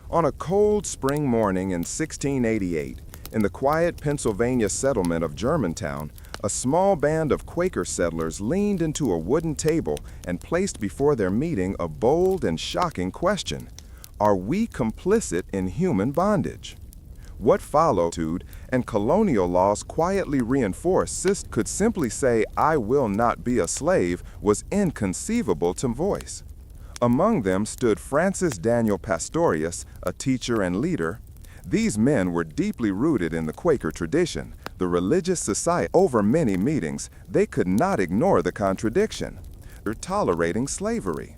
On a cold spring morning in 1688, in the quiet Pennsylvania settlement of Germantown, a small band of Quaker settlers leaned into a wooden table and placed before their meeting a bold and shocking question: are we complicit in human bondage? What followed, and colonial laws quietly reinforced could simply say, "I will not be a slave," was inconceivable to voice. Among them stood Francis Daniel Pastorius, a teacher and leader. These men were deeply rooted in the Quaker tradition, the religious society. Over many meetings, they could not ignore the contradiction. They're tolerating slavery.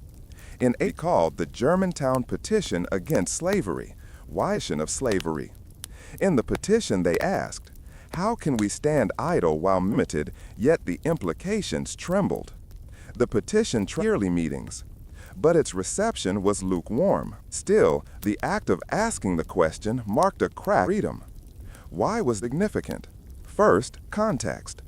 In a called the Germantown Petition Against Slavery, Why of Slavery. In the petition they asked, "How can we stand idle while limited, yet the implications trembled?" The petition yearly meetings, but its reception was lukewarm. Still, the act of asking the question marked a crack in freedom. Why was significant? First, context.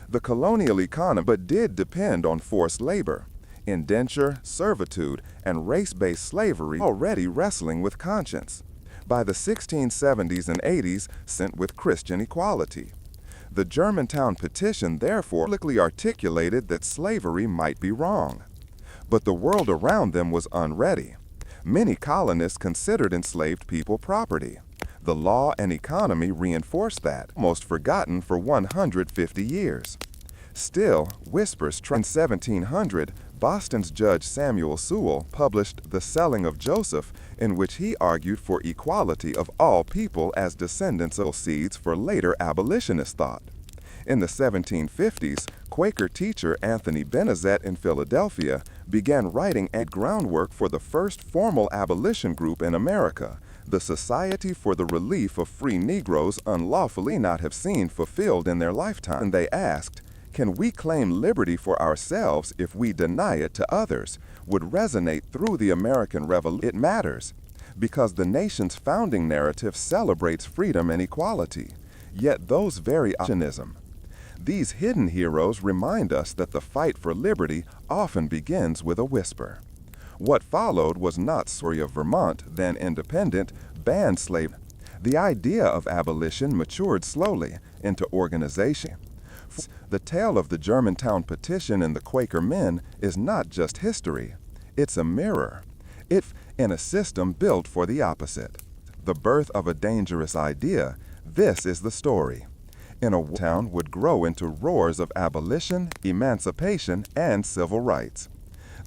The colonial economy did depend on forced labor. Indenture, servitude, and race-based slavery already wrestling with conscience. By the 1670s and 80s, sent with Christian equality. The Germantown Petition therefore publicly articulated that slavery might be wrong. But the world around them was unready. Many colonists considered enslaved people property. The law and economy reinforced that, almost forgotten for 150 years. Still, whispers in 1700, Boston's Judge Samuel Sewall published The Selling of Joseph, in which he argued for equality of all people as descendants of seeds for later abolitionist thought. In the 1750s, Quaker teacher Anthony Benezet in Philadelphia began writing a groundwork for the first formal abolition group in America, the Society for the Relief of Free Negroes unlawfully not have seen fulfilled in their lifetime. And they asked, "Can we claim liberty for ourselves if we deny it to others?" Would resonate through the American Revolution. It matters, because the nation's founding narrative celebrates freedom and equality. Yet those very optimism. These hidden heroes remind us that the fight for liberty often begins with a whisper. What followed was not story of Vermont, then independent, banned slavery. The idea of abolition matured slowly into organization. The tale of the Germantown Petition and the Quaker men is not just history. It's a mirror. In a system built for the opposite. The birth of a dangerous idea, this is the story. In a town would grow into roars of abolition, emancipation, and civil rights.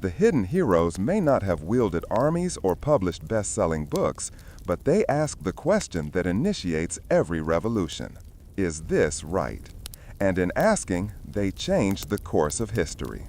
The hidden heroes may not have wielded armies or published best-selling books, but they ask the question that initiates every revolution. Is this right? And in asking, they changed the course of history.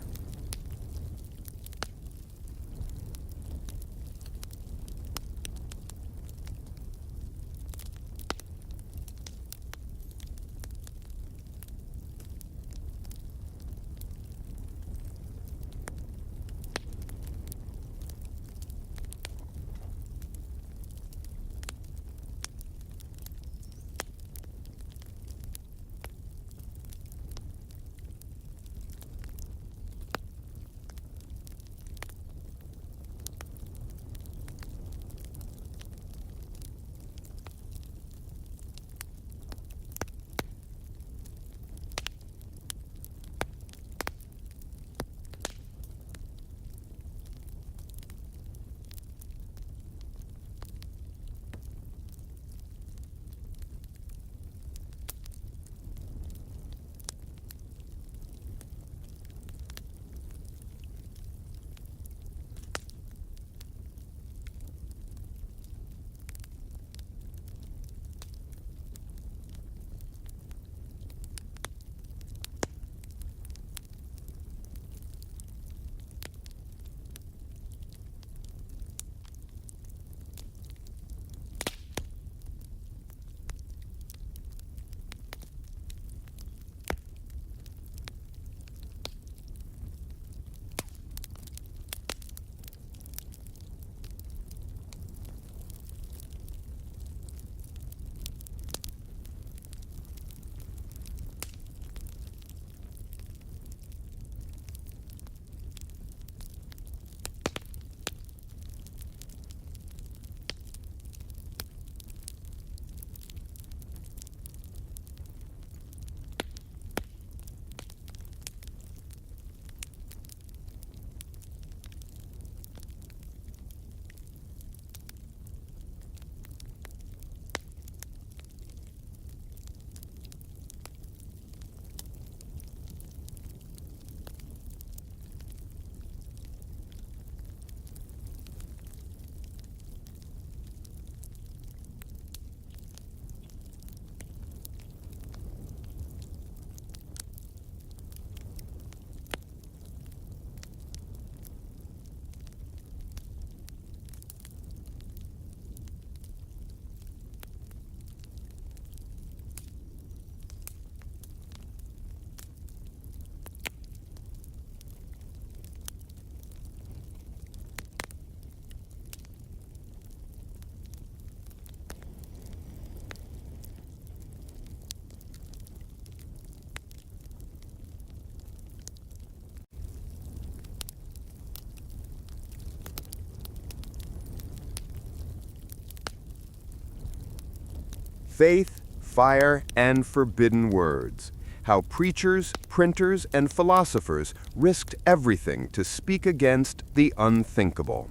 Faith, Fire, and Forbidden Words. How preachers, printers, and philosophers risked everything to speak against the unthinkable.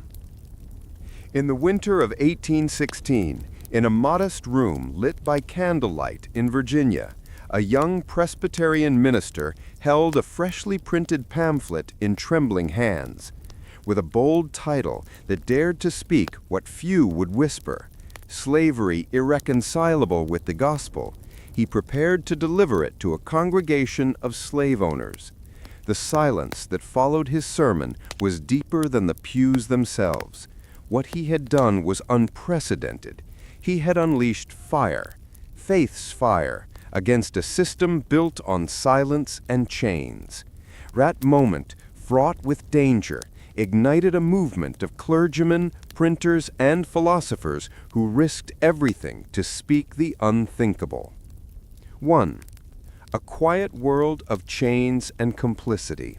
In the winter of 1816, in a modest room lit by candlelight in Virginia, a young Presbyterian minister held a freshly printed pamphlet in trembling hands. With a bold title that dared to speak what few would whisper, "Slavery Irreconcilable with the Gospel," he prepared to deliver it to a congregation of slave owners. The silence that followed his sermon was deeper than the pews themselves. What he had done was unprecedented. He had unleashed fire, faith's fire, against a system built on silence and chains. That moment, fraught with danger, ignited a movement of clergymen, printers, and philosophers who risked everything to speak the unthinkable. 1. A quiet world of chains and complicity.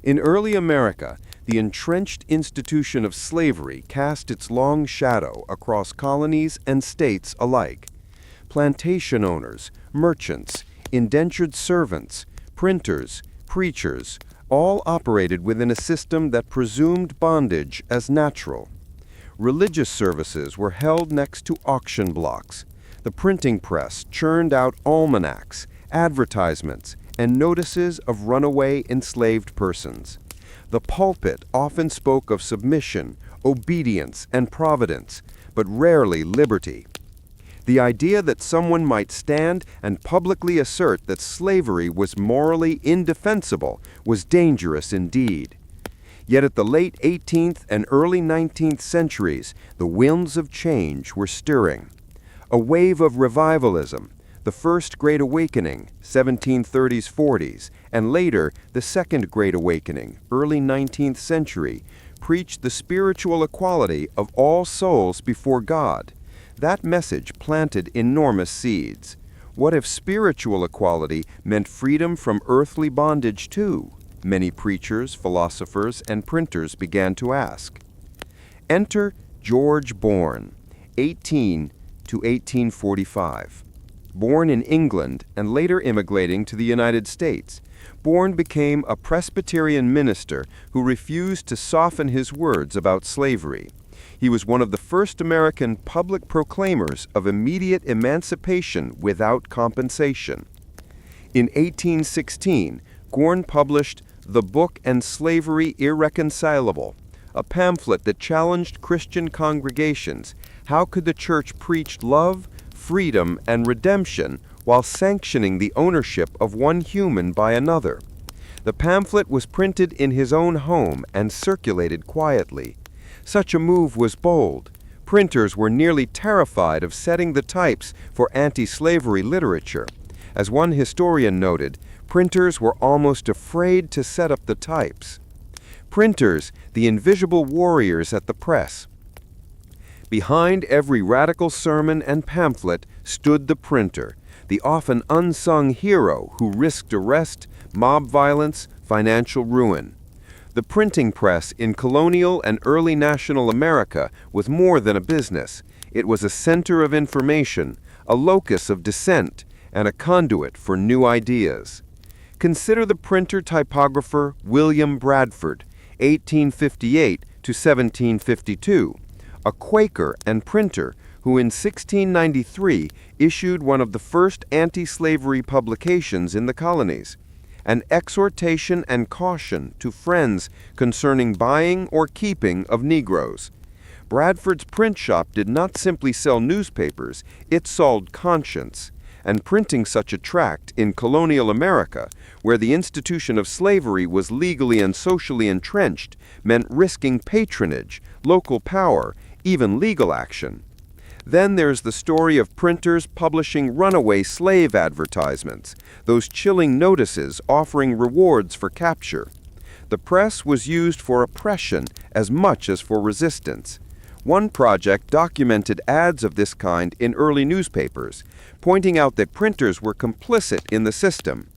In early America, the entrenched institution of slavery cast its long shadow across colonies and states alike. Plantation owners, merchants, indentured servants, printers, preachers, all operated within a system that presumed bondage as natural. Religious services were held next to auction blocks. The printing press churned out almanacs, advertisements, and notices of runaway enslaved persons. The pulpit often spoke of submission, obedience, and providence, but rarely liberty. The idea that someone might stand and publicly assert that slavery was morally indefensible was dangerous indeed. Yet at the late 18th and early 19th centuries, the winds of change were stirring. A wave of revivalism, the First Great Awakening, 1730s-40s, and later the Second Great Awakening, early 19th century, preached the spiritual equality of all souls before God. That message planted enormous seeds. What if spiritual equality meant freedom from earthly bondage too? Many preachers, philosophers, and printers began to ask. Enter George Bourne, 18 to 1845. Born in England and later immigrating to the United States, Bourne became a Presbyterian minister who refused to soften his words about slavery. He was one of the first American public proclaimers of immediate emancipation without compensation. In 1816, Bourne published The Book and Slavery Irreconcilable, a pamphlet that challenged Christian congregations. How could the church preach love, freedom, and redemption while sanctioning the ownership of one human by another? The pamphlet was printed in his own home and circulated quietly. Such a move was bold. Printers were nearly terrified of setting the types for anti-slavery literature. As one historian noted, printers were almost afraid to set up the types. Printers, the invisible warriors at the press. Behind every radical sermon and pamphlet stood the printer, the often unsung hero who risked arrest, mob violence, financial ruin. The printing press in colonial and early national America was more than a business. It was a center of information, a locus of dissent, and a conduit for new ideas. Consider the printer-typographer William Bradford, 1858 to 1752, a Quaker and printer who in 1693 issued one of the first anti-slavery publications in the colonies, an exhortation and caution to friends concerning buying or keeping of Negroes. Bradford's print shop did not simply sell newspapers, it sold conscience. And printing such a tract in colonial America, where the institution of slavery was legally and socially entrenched, meant risking patronage, local power, even legal action. Then there's the story of printers publishing runaway slave advertisements, those chilling notices offering rewards for capture. The press was used for oppression as much as for resistance. One project documented ads of this kind in early newspapers, pointing out that printers were complicit in the system.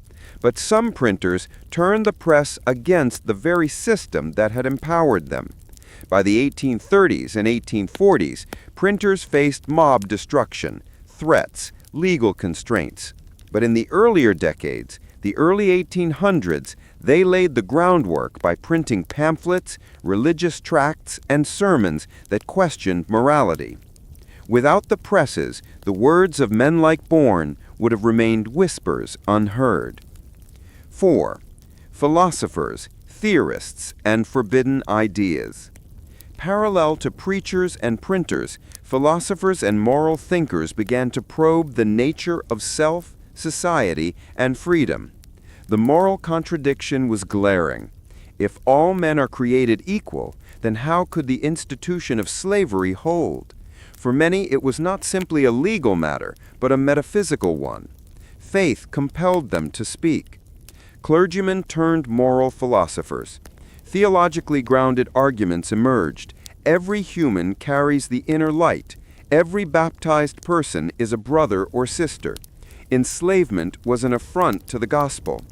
But some printers turned the press against the very system that had empowered them. By the 1830s and 1840s, printers faced mob destruction, threats, legal constraints. But in the earlier decades, the early 1800s, they laid the groundwork by printing pamphlets, religious tracts, and sermons that questioned morality. Without the presses, the words of men like Bourne would have remained whispers unheard. 4. Philosophers, theorists, and forbidden ideas. Parallel to preachers and printers, philosophers and moral thinkers began to probe the nature of self, society, and freedom. The moral contradiction was glaring. If all men are created equal, then how could the institution of slavery hold? For many, it was not simply a legal matter, but a metaphysical one. Faith compelled them to speak. Clergymen turned moral philosophers. Theologically grounded arguments emerged. Every human carries the inner light. Every baptized person is a brother or sister. Enslavement was an affront to the gospel.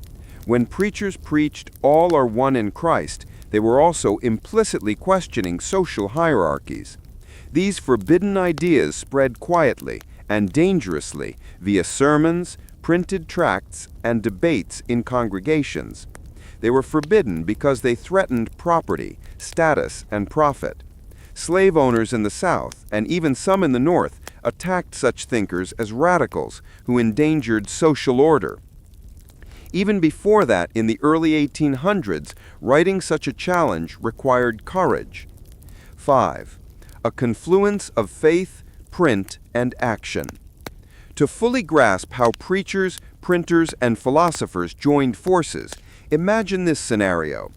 When preachers preached all are one in Christ, they were also implicitly questioning social hierarchies. These forbidden ideas spread quietly and dangerously via sermons, printed tracts, and debates in congregations. They were forbidden because they threatened property, status, and profit. Slave owners in the South, and even some in the North, attacked such thinkers as radicals who endangered social order. Even before that, in the early 1800s, writing such a challenge required courage. 5. A confluence of faith, print, and action. To fully grasp how preachers, printers, and philosophers joined forces, imagine this scenario.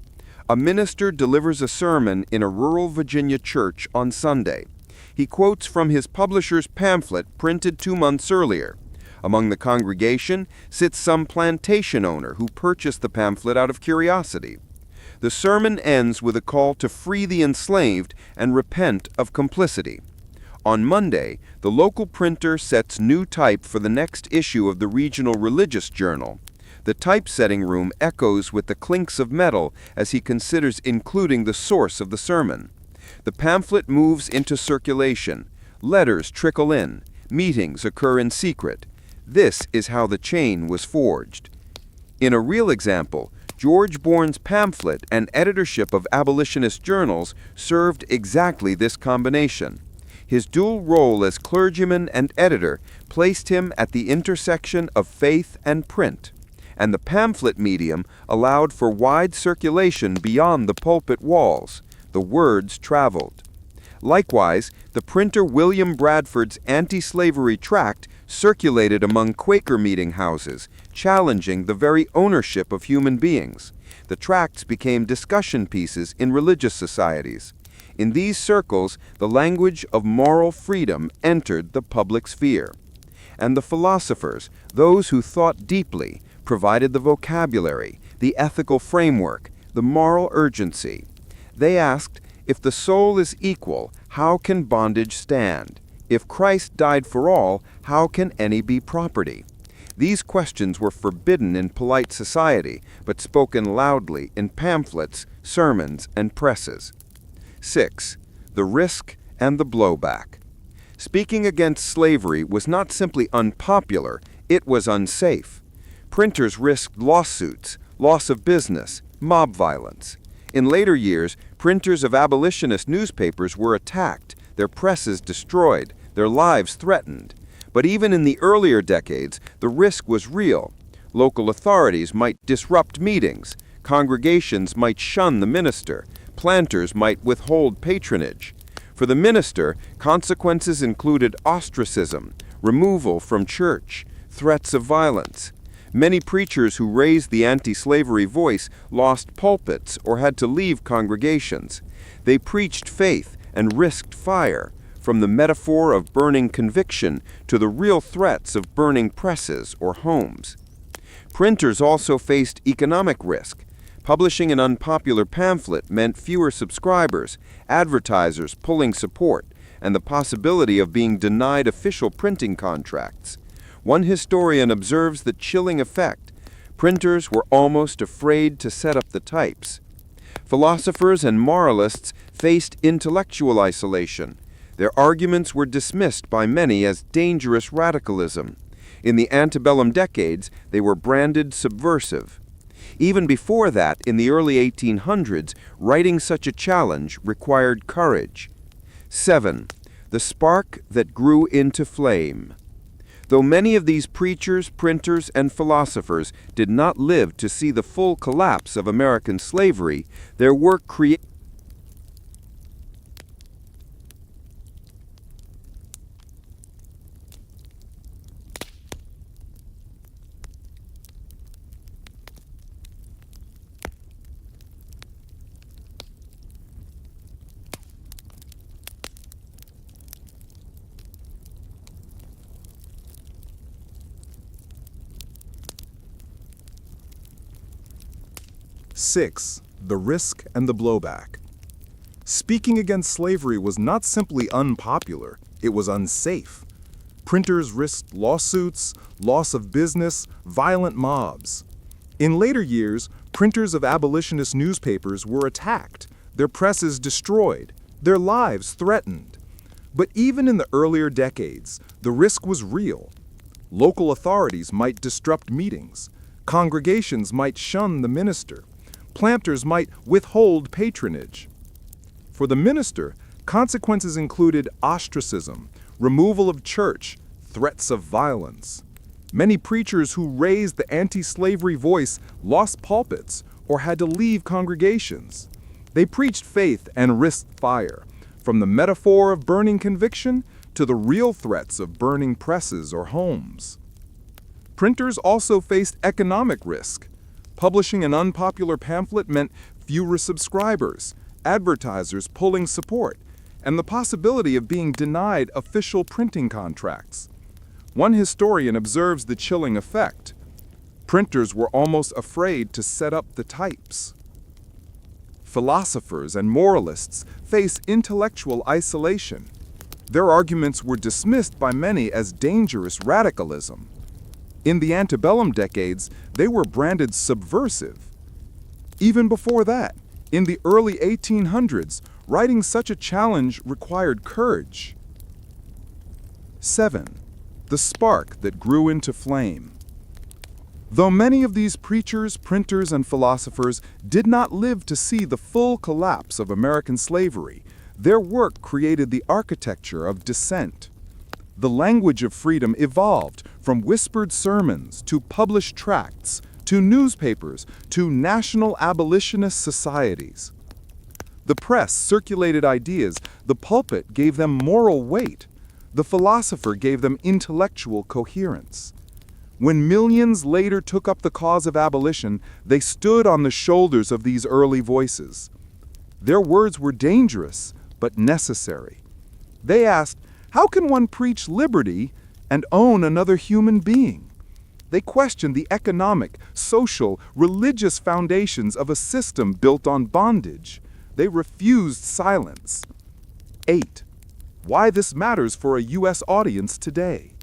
A minister delivers a sermon in a rural Virginia church on Sunday. He quotes from his publisher's pamphlet printed 2 months earlier. Among the congregation sits some plantation owner who purchased the pamphlet out of curiosity. The sermon ends with a call to free the enslaved and repent of complicity. On Monday, the local printer sets new type for the next issue of the regional religious journal. The typesetting room echoes with the clinks of metal as he considers including the source of the sermon. The pamphlet moves into circulation. Letters trickle in. Meetings occur in secret. This is how the chain was forged. In a real example, George Bourne's pamphlet and editorship of abolitionist journals served exactly this combination. His dual role as clergyman and editor placed him at the intersection of faith and print, and the pamphlet medium allowed for wide circulation beyond the pulpit walls. The words traveled. Likewise, the printer William Bradford's anti-slavery tract circulated among Quaker meeting houses, challenging the very ownership of human beings. The tracts became discussion pieces in religious societies. In these circles, the language of moral freedom entered the public sphere. And the philosophers, those who thought deeply, provided the vocabulary, the ethical framework, the moral urgency. They asked, if the soul is equal, how can bondage stand? If Christ died for all, how can any be property? These questions were forbidden in polite society, but spoken loudly in pamphlets, sermons, and presses. 6. The risk and the blowback. Speaking against slavery was not simply unpopular, it was unsafe. Printers risked lawsuits, loss of business, mob violence. In later years, printers of abolitionist newspapers were attacked, their presses destroyed, their lives threatened. But even in the earlier decades, the risk was real. Local authorities might disrupt meetings, congregations might shun the minister, planters might withhold patronage. For the minister, consequences included ostracism, removal from church, threats of violence. Many preachers who raised the anti-slavery voice lost pulpits or had to leave congregations. They preached faith and risked fire, from the metaphor of burning conviction to the real threats of burning presses or homes. Printers also faced economic risk. Publishing an unpopular pamphlet meant fewer subscribers, advertisers pulling support, and the possibility of being denied official printing contracts. One historian observes the chilling effect. Printers were almost afraid to set up the types. Philosophers and moralists faced intellectual isolation. Their arguments were dismissed by many as dangerous radicalism. In the antebellum decades, they were branded subversive. Even before that, in the early 1800s, writing such a challenge required courage. 7. The spark that grew into flame. Though many of these preachers, printers, and philosophers did not live to see the full collapse of American slavery, their work created 6. The risk and the blowback. Speaking against slavery was not simply unpopular, it was unsafe. Printers risked lawsuits, loss of business, violent mobs. In later years, printers of abolitionist newspapers were attacked, their presses destroyed, their lives threatened. But even in the earlier decades, the risk was real. Local authorities might disrupt meetings, congregations might shun the minister, planters might withhold patronage. For the minister, consequences included ostracism, removal of church, threats of violence. Many preachers who raised the anti-slavery voice lost pulpits or had to leave congregations. They preached faith and risked fire, from the metaphor of burning conviction to the real threats of burning presses or homes. Printers also faced economic risk. Publishing an unpopular pamphlet meant fewer subscribers, advertisers pulling support, and the possibility of being denied official printing contracts. One historian observes the chilling effect. Printers were almost afraid to set up the types. Philosophers and moralists face intellectual isolation. Their arguments were dismissed by many as dangerous radicalism. In the antebellum decades, they were branded subversive. Even before that, in the early 1800s, writing such a challenge required courage. 7. The spark that grew into flame. Though many of these preachers, printers, and philosophers did not live to see the full collapse of American slavery, their work created the architecture of dissent. The language of freedom evolved from whispered sermons to published tracts, to newspapers, to national abolitionist societies. The press circulated ideas, the pulpit gave them moral weight, the philosopher gave them intellectual coherence. When millions later took up the cause of abolition, they stood on the shoulders of these early voices. Their words were dangerous, but necessary. They asked, how can one preach liberty and own another human being? They questioned the economic, social, religious foundations of a system built on bondage. They refused silence. 8. Why this matters for a U.S. audience today.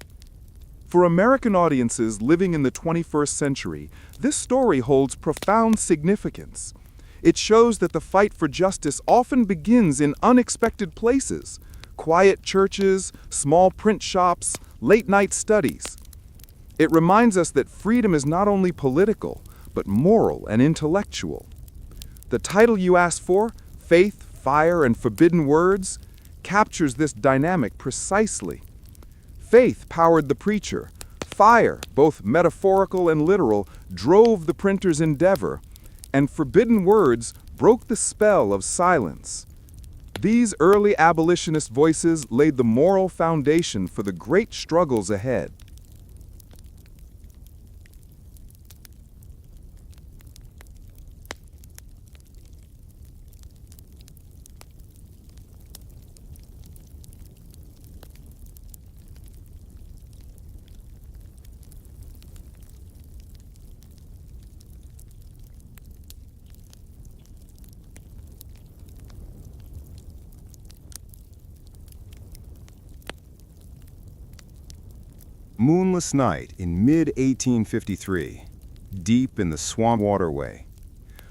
For American audiences living in the 21st century, this story holds profound significance. It shows that the fight for justice often begins in unexpected places. Quiet churches, small print shops, late-night studies. It reminds us that freedom is not only political, but moral and intellectual. The title you asked for, Faith, Fire, and Forbidden Words, captures this dynamic precisely. Faith powered the preacher. Fire, both metaphorical and literal, drove the printer's endeavor, and forbidden words broke the spell of silence. These early abolitionist voices laid the moral foundation for the great struggles ahead. Moonless night in mid-1853, deep in the swamp waterway.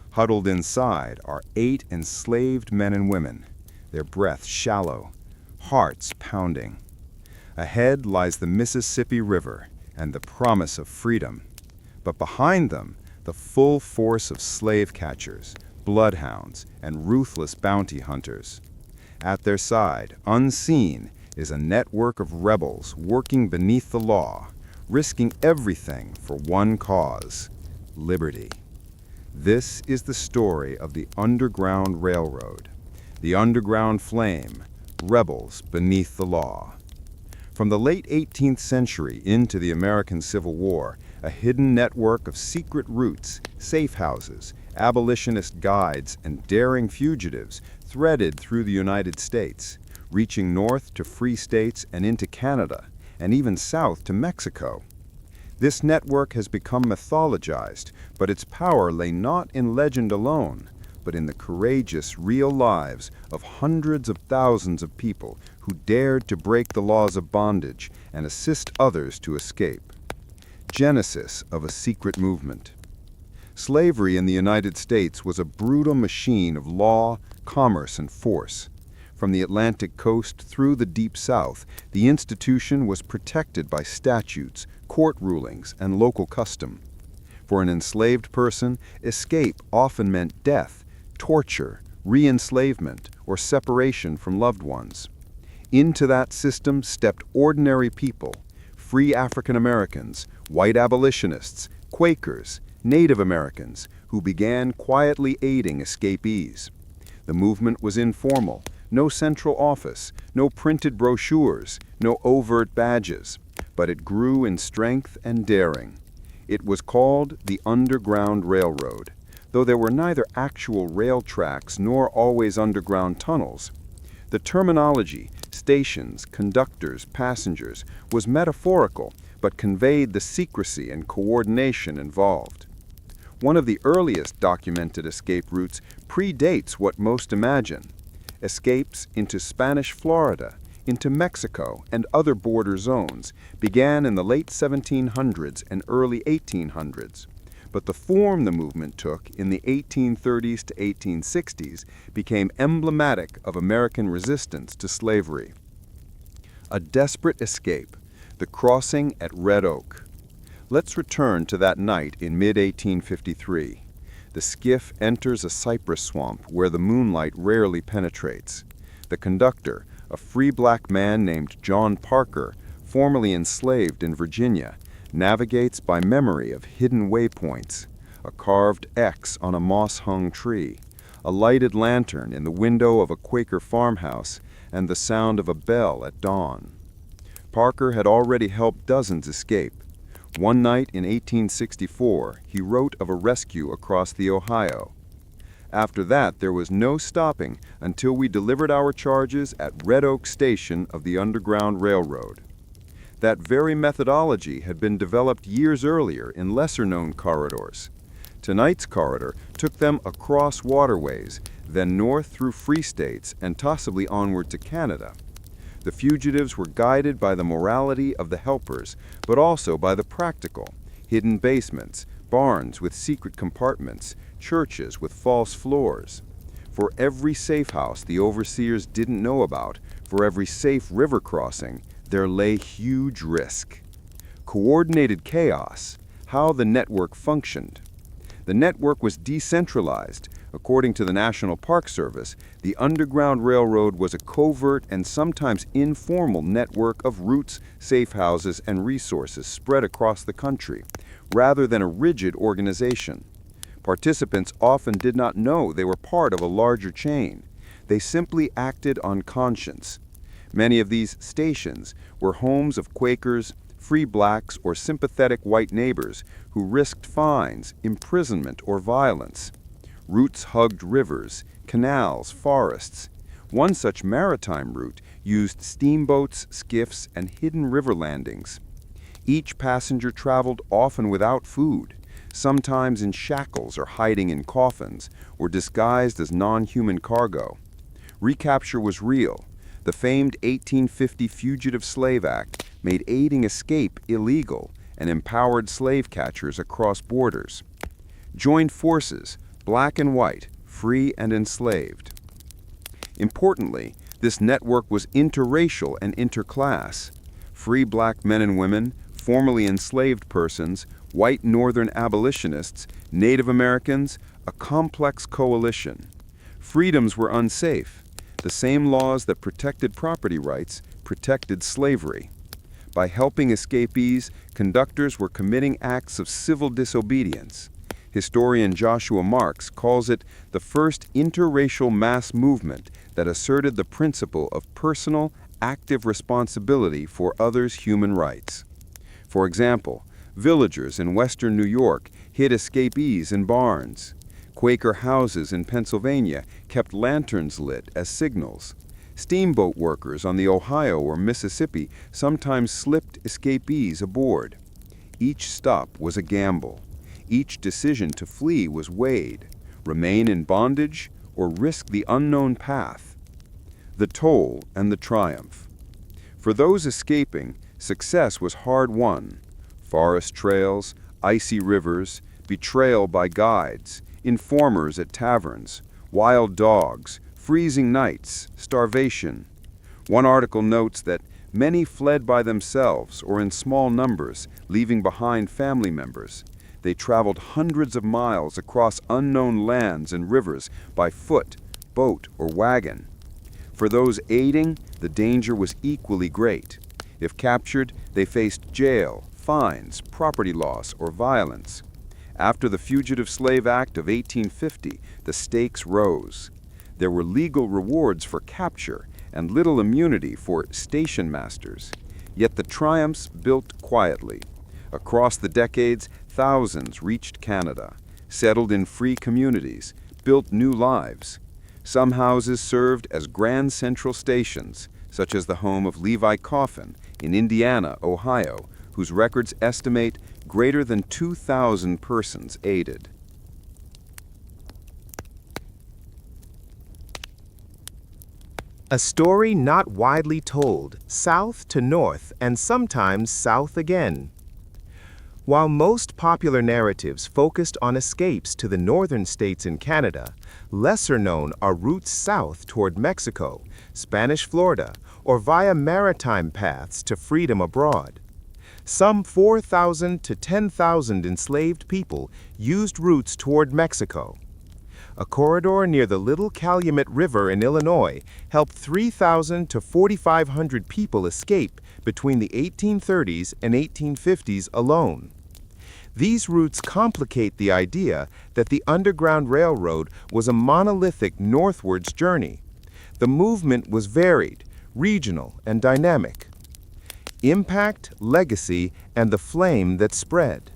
Huddled inside are 8 enslaved men and women, their breath shallow, hearts pounding. Ahead lies the Mississippi River and the promise of freedom. But behind them, the full force of slave catchers, bloodhounds, and ruthless bounty hunters. At their side, unseen, is a network of rebels working beneath the law, risking everything for one cause: liberty. This is the story of the Underground Railroad, the Underground Flame, rebels beneath the law. From the late 18th century into the American Civil War, a hidden network of secret routes, safe houses, abolitionist guides, and daring fugitives threaded through the United States, reaching north to free states and into Canada, and even south to Mexico. This network has become mythologized, but its power lay not in legend alone, but in the courageous, real lives of hundreds of thousands of people who dared to break the laws of bondage and assist others to escape. Genesis of a secret movement. Slavery in the United States was a brutal machine of law, commerce, and force. From the Atlantic coast through the Deep South, the institution was protected by statutes, court rulings, and local custom. For an enslaved person, escape often meant death, torture, re-enslavement, or separation from loved ones. Into that system stepped ordinary people, free African Americans, white abolitionists, Quakers, Native Americans, who began quietly aiding escapees. The movement was informal, no central office, no printed brochures, no overt badges, but it grew in strength and daring. It was called the Underground Railroad, though there were neither actual rail tracks nor always underground tunnels. The terminology, stations, conductors, passengers, was metaphorical, but conveyed the secrecy and coordination involved. One of the earliest documented escape routes predates what most imagine. Escapes into Spanish Florida, into Mexico, and other border zones began in the late 1700s and early 1800s. But the form the movement took in the 1830s to 1860s became emblematic of American resistance to slavery. A desperate escape, the crossing at Red Oak. Let's return to that night in mid-1853. The skiff enters a cypress swamp where the moonlight rarely penetrates. The conductor, a free black man named John Parker, formerly enslaved in Virginia, navigates by memory of hidden waypoints, a carved X on a moss-hung tree, a lighted lantern in the window of a Quaker farmhouse, and the sound of a bell at dawn. Parker had already helped dozens escape. One night in 1864, he wrote of a rescue across the Ohio. After that, there was no stopping until we delivered our charges at Red Oak Station of the Underground Railroad. That very methodology had been developed years earlier in lesser-known corridors. Tonight's corridor took them across waterways, then north through free states and possibly onward to Canada. The fugitives were guided by the morality of the helpers, but also by the practical: hidden basements, barns with secret compartments, churches with false floors. For every safe house the overseers didn't know about, for every safe river crossing, there lay huge risk. Coordinated chaos, how the network functioned. The network was decentralized. According to the National Park Service, the Underground Railroad was a covert and sometimes informal network of routes, safe houses, and resources spread across the country, rather than a rigid organization. Participants often did not know they were part of a larger chain. They simply acted on conscience. Many of these stations were homes of Quakers, free blacks, or sympathetic white neighbors who risked fines, imprisonment, or violence. Routes hugged rivers, canals, forests. One such maritime route used steamboats, skiffs, and hidden river landings. Each passenger traveled often without food, sometimes in shackles or hiding in coffins, or disguised as non-human cargo. Recapture was real. The famed 1850 Fugitive Slave Act made aiding escape illegal and empowered slave catchers across borders. Joined forces, black and white, free and enslaved. Importantly, This network was interracial and interclass. Free black men and women, formerly enslaved persons, white northern abolitionists, Native Americans, a complex coalition. Freedoms were unsafe. The same laws that protected property rights protected slavery. By helping escapees, conductors were committing acts of civil disobedience. Historian Joshua Marks calls it the first interracial mass movement that asserted the principle of personal, active responsibility for others' human rights. For example, villagers in western New York hid escapees in barns. Quaker houses in Pennsylvania kept lanterns lit as signals. Steamboat workers on the Ohio or Mississippi sometimes slipped escapees aboard. Each stop was a gamble. Each decision to flee was weighed, remain in bondage or risk the unknown path. The toll and the triumph. For those escaping, success was hard-won. Forest trails, icy rivers, betrayal by guides, informers at taverns, wild dogs, freezing nights, starvation. One article notes that many fled by themselves or in small numbers, leaving behind family members. They traveled hundreds of miles across unknown lands and rivers by foot, boat, or wagon. For those aiding, the danger was equally great. If captured, they faced jail, fines, property loss, or violence. After the Fugitive Slave Act of 1850, the stakes rose. There were legal rewards for capture and little immunity for station masters. Yet the triumphs built quietly. Across the decades, thousands reached Canada, settled in free communities, built new lives. Some houses served as grand central stations, such as the home of Levi Coffin in Indiana, Ohio, whose records estimate greater than 2,000 persons aided. A story not widely told, south to north and sometimes south again. While most popular narratives focused on escapes to the northern states in Canada, lesser known are routes south toward Mexico, Spanish Florida, or via maritime paths to freedom abroad. Some 4,000 to 10,000 enslaved people used routes toward Mexico. A corridor near the Little Calumet River in Illinois helped 3,000 to 4,500 people escape between the 1830s and 1850s alone. These routes complicate the idea that the Underground Railroad was a monolithic northwards journey. The movement was varied, regional, and dynamic. Impact, legacy, and the flame that spread.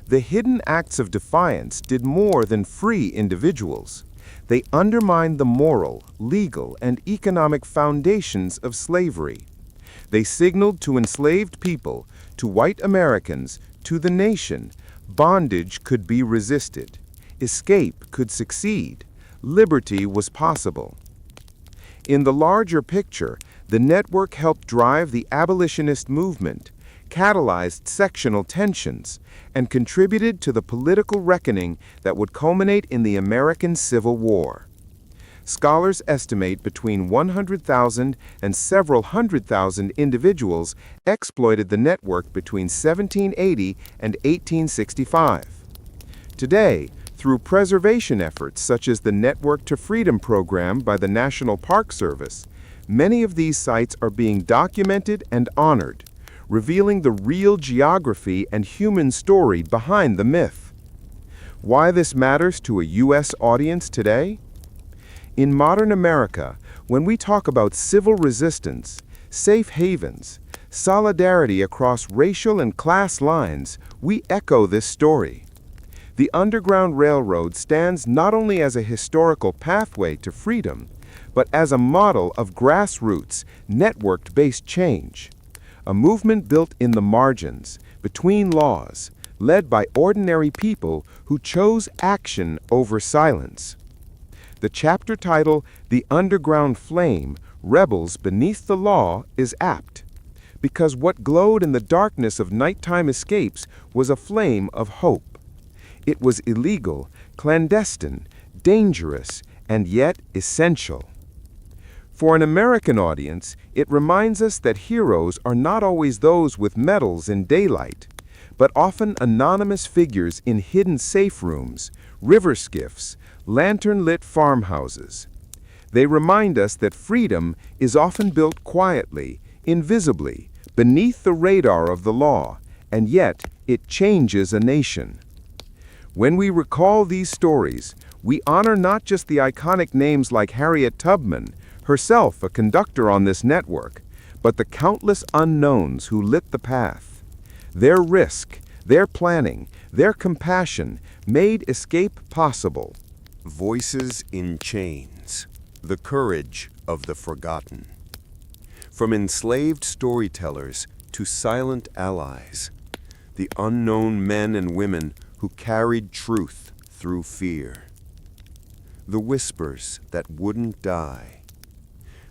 The hidden acts of defiance did more than free individuals. They undermined the moral, legal, and economic foundations of slavery. They signaled to enslaved people, to white Americans, to the nation, bondage could be resisted, escape could succeed, liberty was possible. In the larger picture, the network helped drive the abolitionist movement, catalyzed sectional tensions, and contributed to the political reckoning that would culminate in the American Civil War. Scholars estimate between 100,000 and several hundred thousand individuals exploited the network between 1780 and 1865. Today, through preservation efforts such as the Network to Freedom program by the National Park Service, many of these sites are being documented and honored, revealing the real geography and human story behind the myth. Why this matters to a U.S. audience today? In modern America, when we talk about civil resistance, safe havens, solidarity across racial and class lines, we echo this story. The Underground Railroad stands not only as a historical pathway to freedom, but as a model of grassroots, networked-based change. A movement built in the margins, between laws, led by ordinary people who chose action over silence. The chapter title, The Underground Flame, Rebels Beneath the Law, is apt, because what glowed in the darkness of nighttime escapes was a flame of hope. It was illegal, clandestine, dangerous, and yet essential. For an American audience, it reminds us that heroes are not always those with medals in daylight, but often anonymous figures in hidden safe rooms, river skiffs, lantern-lit farmhouses. They remind us that freedom is often built quietly, invisibly, beneath the radar of the law, and yet it changes a nation. When we recall these stories, we honor not just the iconic names like Harriet Tubman, herself a conductor on this network, but the countless unknowns who lit the path. Their risk, their planning, their compassion made escape possible. Voices in chains. The courage of the forgotten. From enslaved storytellers to silent allies, the unknown men and women who carried truth through fear. The whispers that wouldn't die.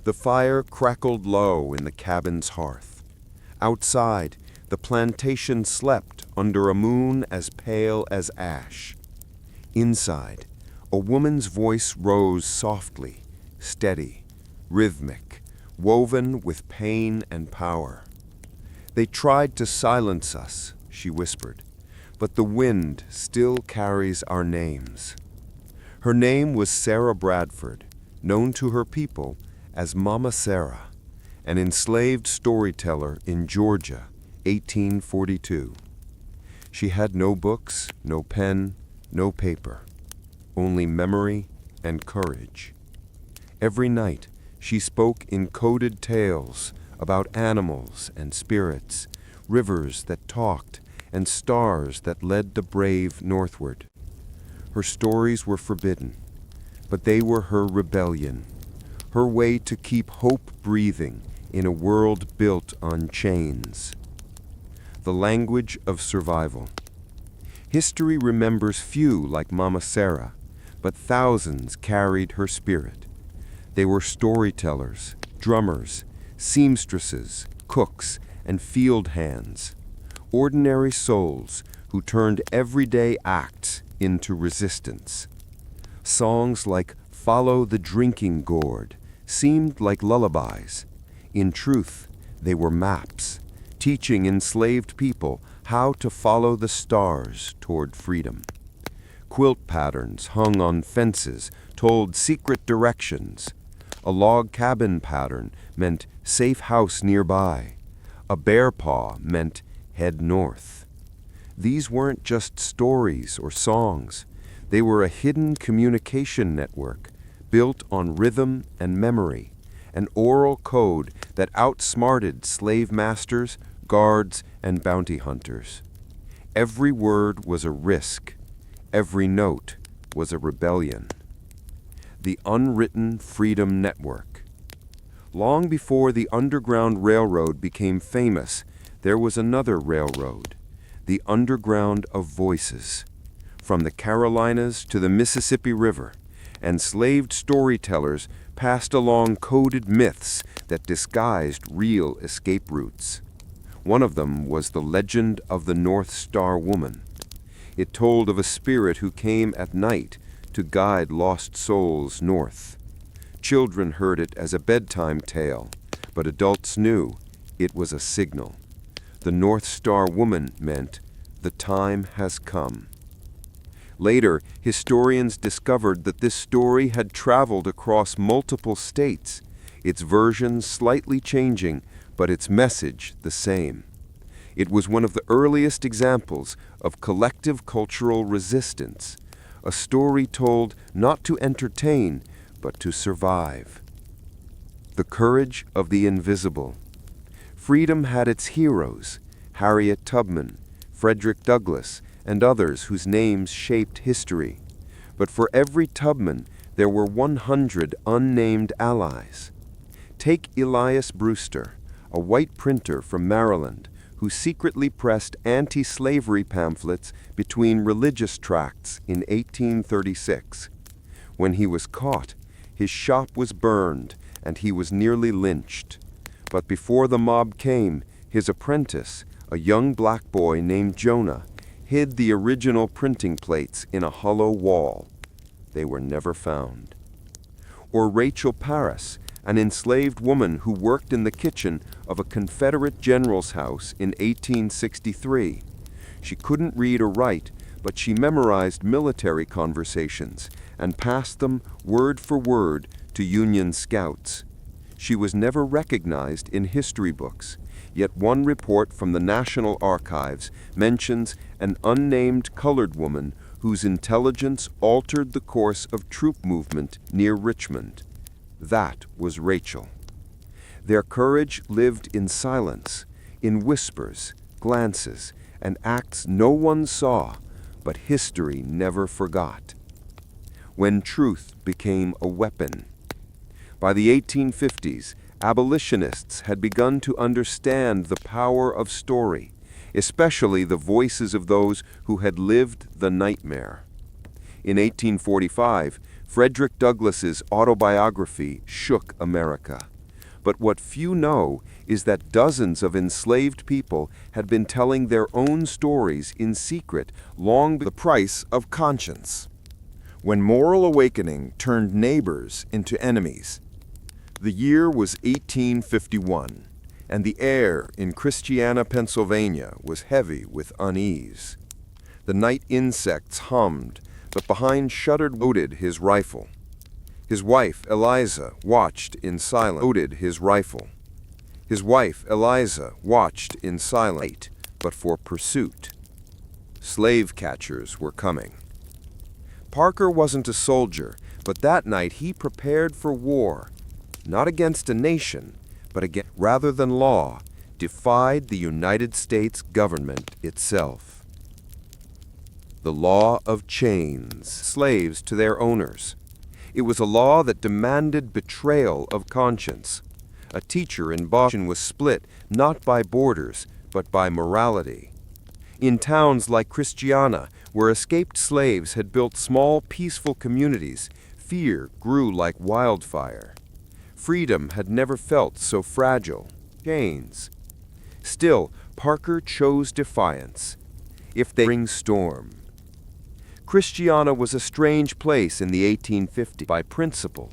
The fire crackled low in the cabin's hearth. Outside, the plantation slept under a moon as pale as ash. Inside, a woman's voice rose softly, steady, rhythmic, woven with pain and power. They tried to silence us, she whispered, but the wind still carries our names. Her name was Sarah Bradford, known to her people as Mama Sarah, an enslaved storyteller in Georgia, 1842. She had no books, no pen, no paper, only memory and courage. Every night, she spoke in coded tales about animals and spirits, rivers that talked, and stars that led the brave northward. Her stories were forbidden, but they were her rebellion, her way to keep hope breathing in a world built on chains. The language of survival. History remembers few like Mama Sarah, but thousands carried her spirit. They were storytellers, drummers, seamstresses, cooks, and field hands, ordinary souls who turned everyday acts into resistance. Songs like "Follow the Drinking Gourd" seemed like lullabies. In truth, they were maps, teaching enslaved people how to follow the stars toward freedom. Quilt patterns hung on fences told secret directions. A log cabin pattern meant safe house nearby. A bear paw meant head north. These weren't just stories or songs. They were a hidden communication network built on rhythm and memory, an oral code that outsmarted slave masters, guards, and bounty hunters. Every word was a risk. Every note was a rebellion. The Unwritten Freedom Network. Long before the Underground Railroad became famous, there was another railroad, the Underground of Voices. From the Carolinas to the Mississippi River, enslaved storytellers passed along coded myths that disguised real escape routes. One of them was the legend of the North Star Woman. It told of a spirit who came at night to guide lost souls north. Children heard it as a bedtime tale, but adults knew it was a signal. The North Star Woman meant the time has come. Later, historians discovered that this story had traveled across multiple states, its version slightly changing, but its message the same. It was one of the earliest examples of collective cultural resistance, a story told not to entertain, but to survive. The courage of the invisible. Freedom had its heroes, Harriet Tubman, Frederick Douglass, and others whose names shaped history. But for every Tubman, there were 100 unnamed allies. Take Elias Brewster, a white printer from Maryland, who secretly pressed anti-slavery pamphlets between religious tracts in 1836. When he was caught, his shop was burned and he was nearly lynched. But before the mob came, his apprentice, a young black boy named Jonah, hid the original printing plates in a hollow wall. They were never found. Or Rachel Parris, an enslaved woman who worked in the kitchen of a Confederate general's house in 1863. She couldn't read or write, but she memorized military conversations and passed them word for word to Union scouts. She was never recognized in history books, yet one report from the National Archives mentions an unnamed colored woman whose intelligence altered the course of troop movement near Richmond. That was Rachel. Their courage lived in silence, in whispers, glances, and acts no one saw, but history never forgot. When truth became a weapon. By the 1850s, abolitionists had begun to understand the power of story, especially the voices of those who had lived the nightmare. In 1845, Frederick Douglass's autobiography shook America. But what few know is that dozens of enslaved people had been telling their own stories in secret long before The price of conscience. When moral awakening turned neighbors into enemies. The year was 1851, and the air in Christiana, Pennsylvania was heavy with unease. The night insects hummed, but behind shuttered loaded his rifle. His wife, Eliza, watched in silence. Loaded his rifle. His wife, Eliza, watched in silence, but for pursuit. Slave catchers were coming. Parker wasn't a soldier, but that night he prepared for war, not against a nation, but against, rather than law, defied the United States government itself. The law of chains, slaves to their owners. It was a law that demanded betrayal of conscience. A teacher in Boston was split not by borders, but by morality. In towns like Christiana, where escaped slaves had built small, peaceful communities, fear grew like wildfire. Freedom had never felt so fragile. Chains. Still, Parker chose defiance. If they bring storm. Christiana was a strange place in the 1850s by principle.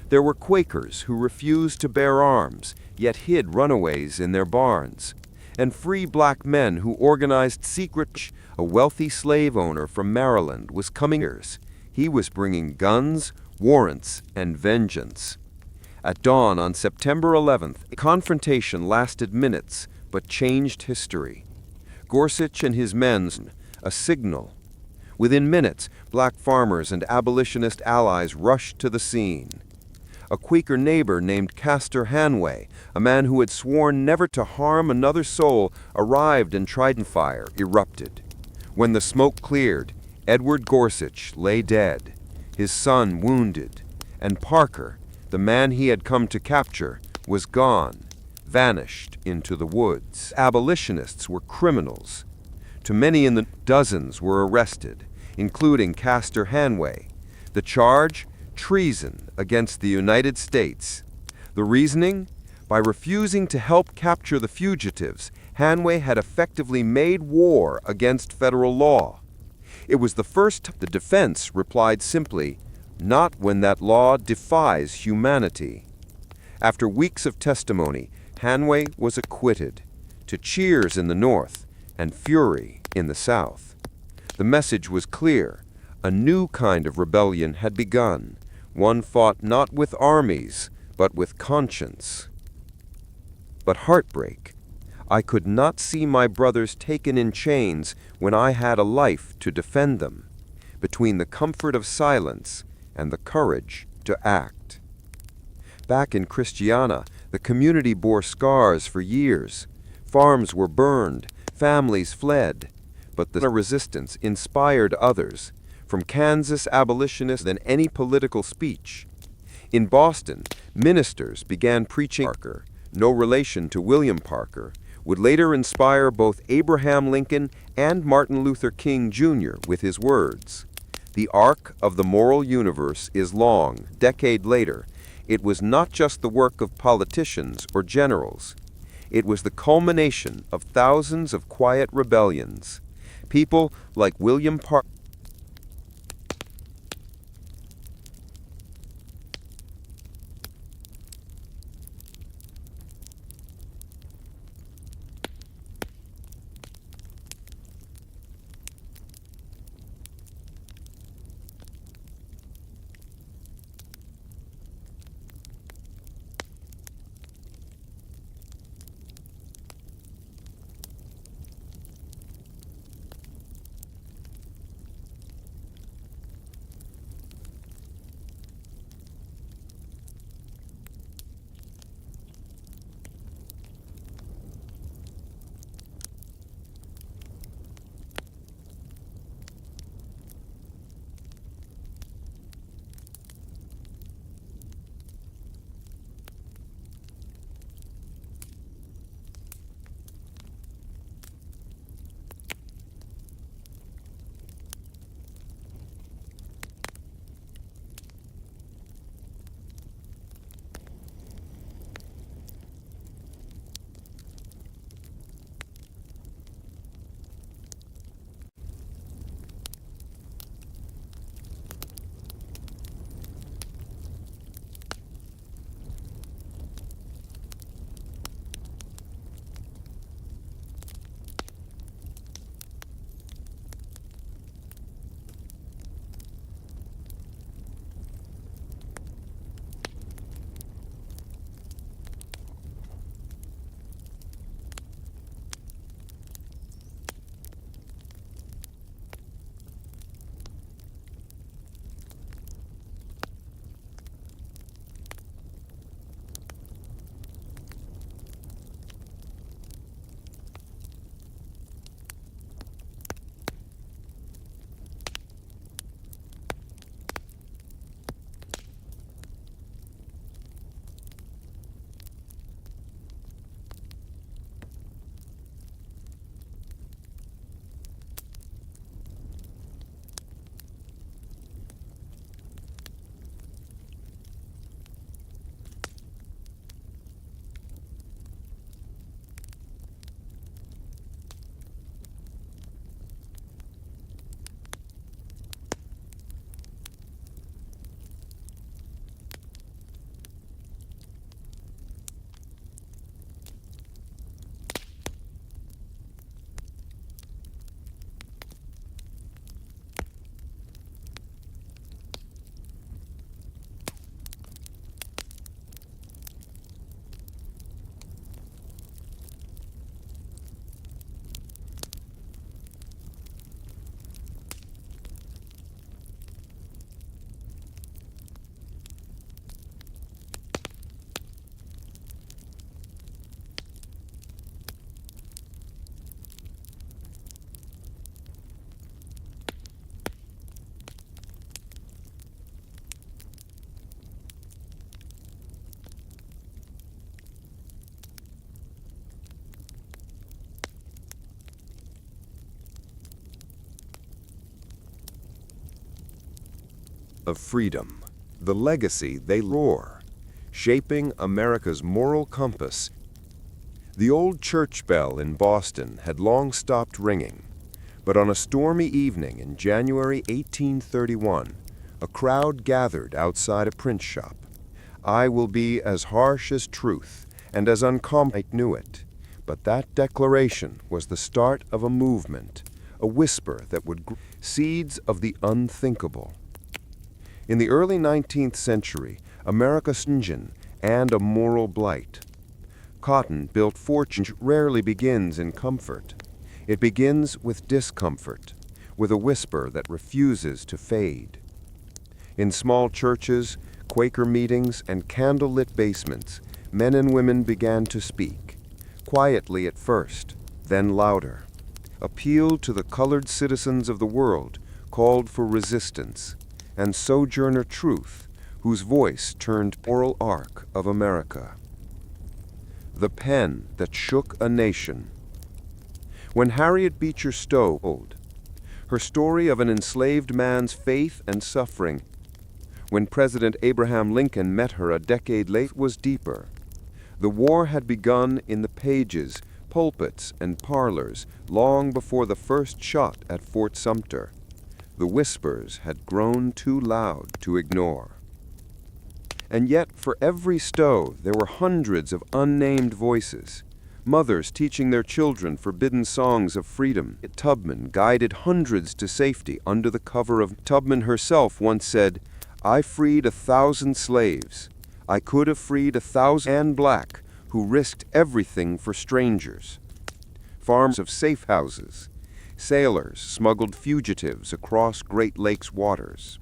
There were Quakers who refused to bear arms, yet hid runaways in their barns, and free black men who organized secret. A wealthy slave owner from Maryland was coming here. He was bringing guns, warrants, and vengeance. At dawn on September 11th, a confrontation lasted minutes but changed history. Gorsuch and his men, a signal. Within minutes, black farmers and abolitionist allies rushed to the scene. A Quaker neighbor named Castor Hanway, a man who had sworn never to harm another soul, arrived and fire erupted. When the smoke cleared, Edward Gorsuch lay dead, his son wounded, and Parker, the man he had come to capture, was gone, vanished into the woods. Abolitionists were criminals. To many in the dozens were arrested, including Castor Hanway. The charge? Treason against the United States. The reasoning? By refusing to help capture the fugitives, Hanway had effectively made war against federal law. It was the first. The defense replied simply, "Not when that law defies humanity." After weeks of testimony, Hanway was acquitted, to cheers in the North and fury in the South. The message was clear. A new kind of rebellion had begun, one fought not with armies, but with conscience. But heartbreak. I could not see my brothers taken in chains when I had a life to defend them, between the comfort of silence and the courage to act. Back in Christiana, the community bore scars for years. Farms were burned, families fled, but the resistance inspired others, from Kansas abolitionists than any political speech. In Boston, ministers began preaching. Parker, no relation to William Parker, would later inspire both Abraham Lincoln and Martin Luther King Jr. with his words. The arc of the moral universe is long. A decade later, it was not just the work of politicians or generals. It was the culmination of thousands of quiet rebellions. People like William Parker. of freedom, the legacy they roar, shaping America's moral compass. The old church bell in Boston had long stopped ringing, but on a stormy evening in January 1831, a crowd gathered outside a print shop. I will be as harsh as truth and as uncompromising. I knew it, but that declaration was the start of a movement, a whisper that would grow seeds of the unthinkable. In the early 19th century, America's engine and a moral blight. Cotton built fortune rarely begins in comfort. It begins with discomfort, with a whisper that refuses to fade. In small churches, Quaker meetings, and candle-lit basements, men and women began to speak, quietly at first, then louder. Appealed to the colored citizens of the world, called for resistance, and Sojourner Truth, whose voice turned moral arc of America. The pen that shook a nation. When Harriet Beecher Stowe told her story of an enslaved man's faith and suffering, when President Abraham Lincoln met her a decade later, was deeper. The war had begun in the pages, pulpits, and parlors long before the first shot at Fort Sumter. The whispers had grown too loud to ignore. And yet, for every Stowe, there were hundreds of unnamed voices. Mothers teaching their children forbidden songs of freedom. Tubman guided hundreds to safety under the cover of. Tubman herself once said, "I freed 1,000 slaves. I could have freed 1,000 and black who risked everything for strangers." Farms of safe houses. Sailors smuggled fugitives across Great Lakes waters.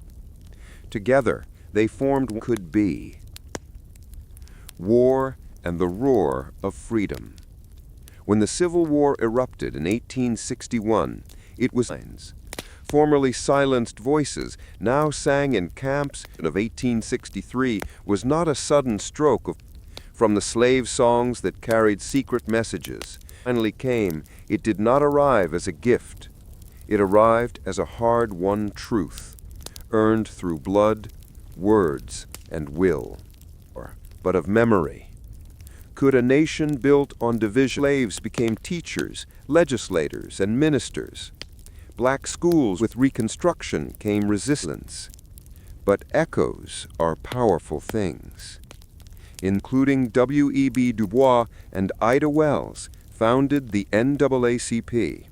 Together, they formed what could be. War and the roar of freedom. When the Civil War erupted in 1861, it was formerly silenced voices now sang in camps of 1863 was not a sudden stroke from the slave songs that carried secret messages. Finally came, it did not arrive as a gift. It arrived as a hard-won truth, earned through blood, words, and will, but of memory. Could a nation built on division? Slaves became teachers, legislators, and ministers. Black schools with Reconstruction came resistance. But echoes are powerful things. Including W.E.B. Du Bois and Ida Wells, founded the NAACP.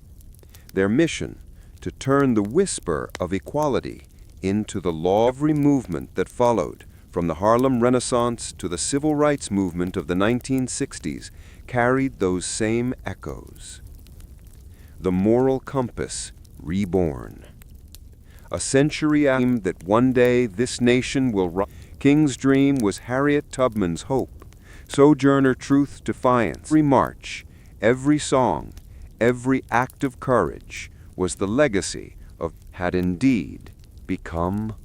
Their mission, to turn the whisper of equality into the law. Every movement that followed, from the Harlem Renaissance to the Civil Rights Movement of the 1960s, carried those same echoes. The moral compass reborn. A century aimed that one day this nation will rise. King's dream was Harriet Tubman's hope. Sojourner Truth's defiance. Every march, every song, every act of courage was the legacy of had indeed become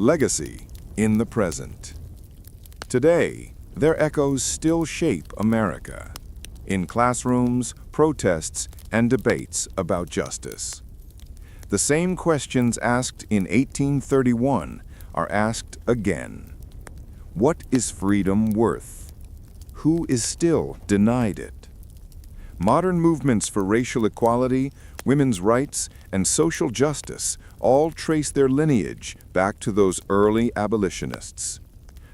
Legacy in the present. Today, their echoes still shape America, in classrooms, protests, and debates about justice. The same questions asked in 1831 are asked again. What is freedom worth? Who is still denied it? Modern movements for racial equality, women's rights, and social justice all trace their lineage back to those early abolitionists.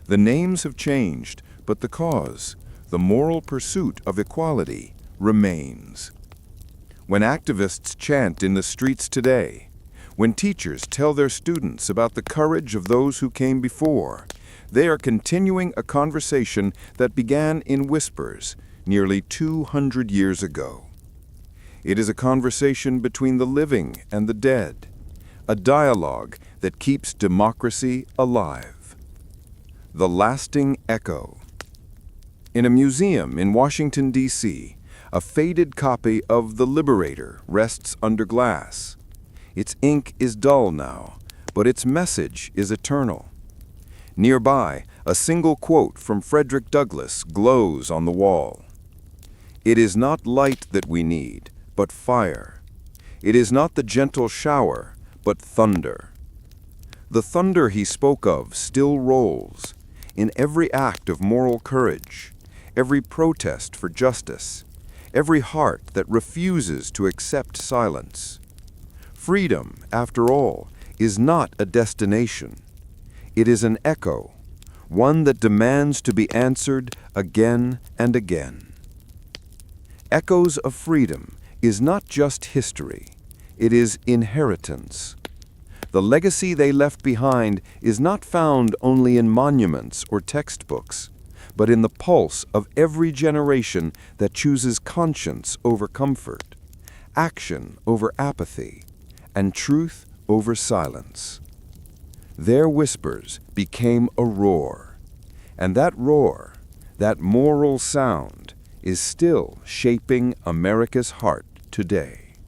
The names have changed, but the cause, the moral pursuit of equality, remains. When activists chant in the streets today, when teachers tell their students about the courage of those who came before, they are continuing a conversation that began in whispers nearly 200 years ago. It is a conversation between the living and the dead, a dialogue that keeps democracy alive. The lasting echo. In a museum in Washington, D.C., a faded copy of The Liberator rests under glass. Its ink is dull now, but its message is eternal. Nearby, a single quote from Frederick Douglass glows on the wall. "It is not light that we need, but fire. It is not the gentle shower, but thunder." The thunder he spoke of still rolls in every act of moral courage, every protest for justice, every heart that refuses to accept silence. Freedom, after all, is not a destination. It is an echo, one that demands to be answered again and again. Echoes of Freedom is not just history, it is inheritance. The legacy they left behind is not found only in monuments or textbooks, but in the pulse of every generation that chooses conscience over comfort, action over apathy, and truth over silence. Their whispers became a roar, and that roar, that moral sound, is still shaping America's heart today.